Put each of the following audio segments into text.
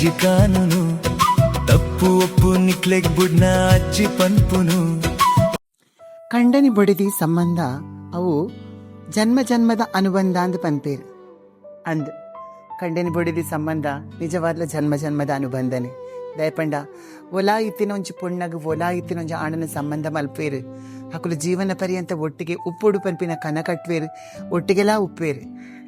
ಅಜ್ಜಿ ಕಾನೂನು ತಪ್ಪು ಒಪ್ಪು ನಿಕ್ಲೆಗ್ ಬುಡ್ನ ಅಜ್ಜಿ ಪನ್ಪುನು. ಕಂಡನಿ ಬೊಡಿದಿ ಸಂಬಂಧ ಅವು ಜನ್ಮ ಜನ್ಮದ ಅನುಬಂಧ ಅಂದ್ ಪನ್ಪೇರು. ಅಂದ್ ಕಂಡನಿ ಬೊಡಿದಿ ಸಂಬಂಧ ನಿಜವಾದ್ಲ ಜನ್ಮ ಜನ್ಮದ ಅನುಬಂಧನೆ. ದಯಪಂಡ ಒಲಾ ಇತ್ತಿನ ಒಂಜಿ ಪೊಣ್ಣಗ ಒಲಾ ಇತ್ತಿನ ಒಂಜಿ ಆಣನ ಸಂಬಂಧ ಮಲ್ಪೇರು. ಅಕುಲು ಜೀವನ ಪರ್ಯಂತ ಒಟ್ಟಿಗೆ ಉಪ್ಪೊಡು ಪನ್ಪಿನ ಕನ ಕಟ್ವೇರು, ಒಟ್ಟಿಗೆಲ್ಲ ಉಪ್ಪೇರು.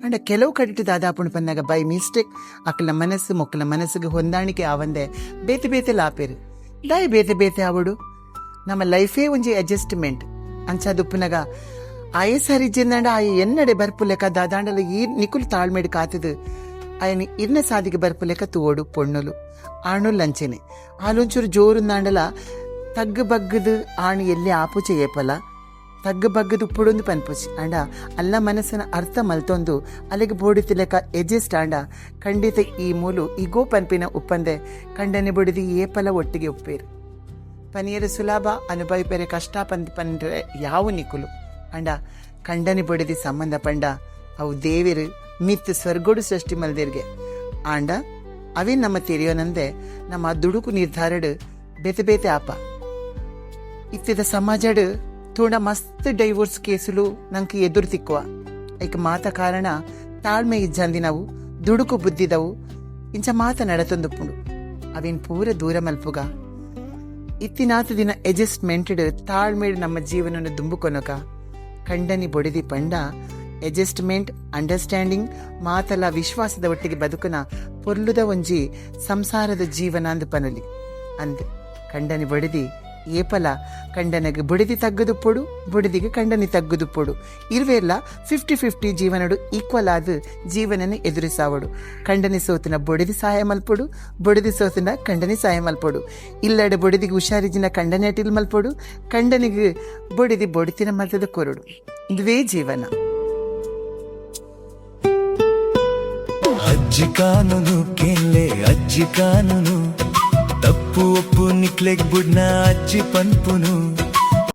ಅಂಡ ಕೆಲವು ಕಡಿಟ್ಟು ದಾದಾಪುಣ್ ಪನ್ನಾಗ ಬೈ ಮಿಸ್ಟೇಕ್ ಅಕಲ ಮನಸ್ಸು ಮೊಕ್ಕಲ ಮನಸ್ಸಿಗೆ ಹೊಂದಾಣಿಕೆ ಆವಂದೆ ಬೇತೆ ಬೇತೆ ಲಾಪೇರು. ದಾಯಿ ಬೇತೆ ಬೇತೆ ಆವಡು ನಮ್ಮ ಲೈಫೇ ಒಂಜಿ ಅಡ್ಜಸ್ಟ್ಮೆಂಟ್ ಅಂಚಾದುಪ್ಪುನಗ ಆಯೇ ಸರಿಜಿಂದಂಡ ಆಯ ಎನ್ನಡೆ ಬರ್ಪುಲೆಕ ದಾದಾಂಡಲ ಈ ನಿಕುಲು ತಾಳ್ಮೇಡು ಕಾತದು ఆయన ఇన్న సాదికి బర్పులేక తోడు పొన్నులు ఆణులు లంచెనే ఆలోంచూరు జోరుందాండల తగ్గు బగ్గదు ఆణి ఎల్లి ఆపు చేయపల ತಗ್ಗು ಬಗ್ಗದು ಉಪ್ಪುಡೊಂದು ಪನ್ಪುಚಿ ಅಂಡ ಅಲ್ಲ ಮನಸ್ಸಿನ ಅರ್ಥ ಮಲ್ತೊಂದು ಅಲ್ಲಿಗೆ ಬೋಡಿತಿಲೆಕ ಎಜೆಸ್ಟ್ ಅಂಡ ಖಂಡಿತ ಈ ಮೂಲು ಈಗೋ ಪನ್ಪಿನ ಉಪ್ಪಂದೆ ಕಂಡನೆ ಬೊಡಿದಿ ಏಪಲ ಒಟ್ಟಿಗೆ ಉಪ್ಪೇರು ಪನಿಯರ ಸುಲಭ ಅನುಭವಿಪೇರೆ ಕಷ್ಟ ಪಂದ್ರೆ ಯಾವ ನಿಕುಲು ಅಂಡ ಕಂಡನೆ ಬೊಡಿದಿ ಸಂಬಂಧ ಪಂಡ ಅವು ದೇವಿರು ಮಿತ್ ಸ್ವರ್ಗೋಡು ಸೃಷ್ಟಿ ಮಲ್ದೇರ್ಗೆ ಆಂಡ ಅವೇ ನಮ್ಮ ತೆರೆಯೋನಂದೆ ನಮ್ಮ ದುಡುಕು ನಿರ್ಧಾರಡು ಬೇತೆ ಬೇತೆ ಆಪ ಇತ್ತಿದ ಸಮಾಜಡು ತೋಡ ಮಸ್ತ್ ಡೈವೋರ್ಸ್ ಕೇಸುಲು ನಂಗೆ ಎದುರು ತಿಕ್ಕುವ ಐಕ ಮಾತ ಕಾರಣ ತಾಳ್ಮೆ ಇಜ್ಜಂದಿನವು ದುಡುಕು ಬುದ್ಧಿದವು ಇಂಚ ಮಾತ ನಡತೊಂದುಪ್ಪುಂಡು ಅವೇನ್ ಪೂರ ದೂರ ಮಲ್ಪುಗ ಇತ್ತಿನಾತ ದಿನ ಅಡ್ಜಸ್ಟ್ಮೆಂಟೆಡ್ ತಾಳ್ಮೇಡು ನಮ್ಮ ಜೀವನವನ್ನು ದುಂಬುಕೊನಕ ಕಂಡನಿ ಬೊಡಿದಿ ಪಂಡ ಅಡ್ಜಸ್ಟ್ಮೆಂಟ್ ಅಂಡರ್ಸ್ಟ್ಯಾಂಡಿಂಗ್ ಮಾತಲ್ಲ ವಿಶ್ವಾಸದ ಒಟ್ಟಿಗೆ ಬದುಕುನ ಪೊರ್ಲುದ ಒಂಜಿ ಸಂಸಾರದ ಜೀವನ ಅಂದು ಪನುಲಿ ಅಂದ್ ಕಂಡನಿ ಬೊಡಿದಿ ಏಪಲ ಕಂಡನಿಗೆ ಬುಡಿದಿ ತಗ್ಗದುಪ್ಪೊಡು ಬುಡಿದಿಗೆ ಕಂಡನಿ ತಗ್ಗದುಪ್ಪೊಡು ಇರುವೆಲ್ಲ 50-50 ಜೀವನಡು ಈಕ್ವಲ್ ಆದ ಜೀವನನ ಎದುರಿಸಾವಡು ಕಂಡನಿ ಸೋತಿನ ಬೊಡಿದಿ ಸಹಾಯ ಮಲ್ಪೊಡು ಬೊಡಿದಿ ಸೋತಿನ ಕಂಡನಿ ಸಹಾಯ ಮಲ್ಪೊಡು ಇಲ್ಲಡೆ ಬೊಡಿದಿಗೆ ಹುಷಾರಿಜಿನ ಕಂಡನಿ ಅಟಿಲ್ ಮಲ್ಪೊಡು ಕಂಡನಿಗೆ ಬೊಡಿದಿ ಬೊಡಿತಿನ ಮಲ್ತದ ಕೊರಡು ಇದುವೇ ಜೀವನ. ಅಜ್ಜಿ ಕಾನೂನು ಕೇಳೆ ಅಜ್ಜಿ ಕಾನೂನು ತಪ್ಪು ಒಪ್ಪು ನಿಕ್ಲೆಗ್ ಬುಡ್ನ ಅಜ್ಜಿ ಪನ್ಪುನು.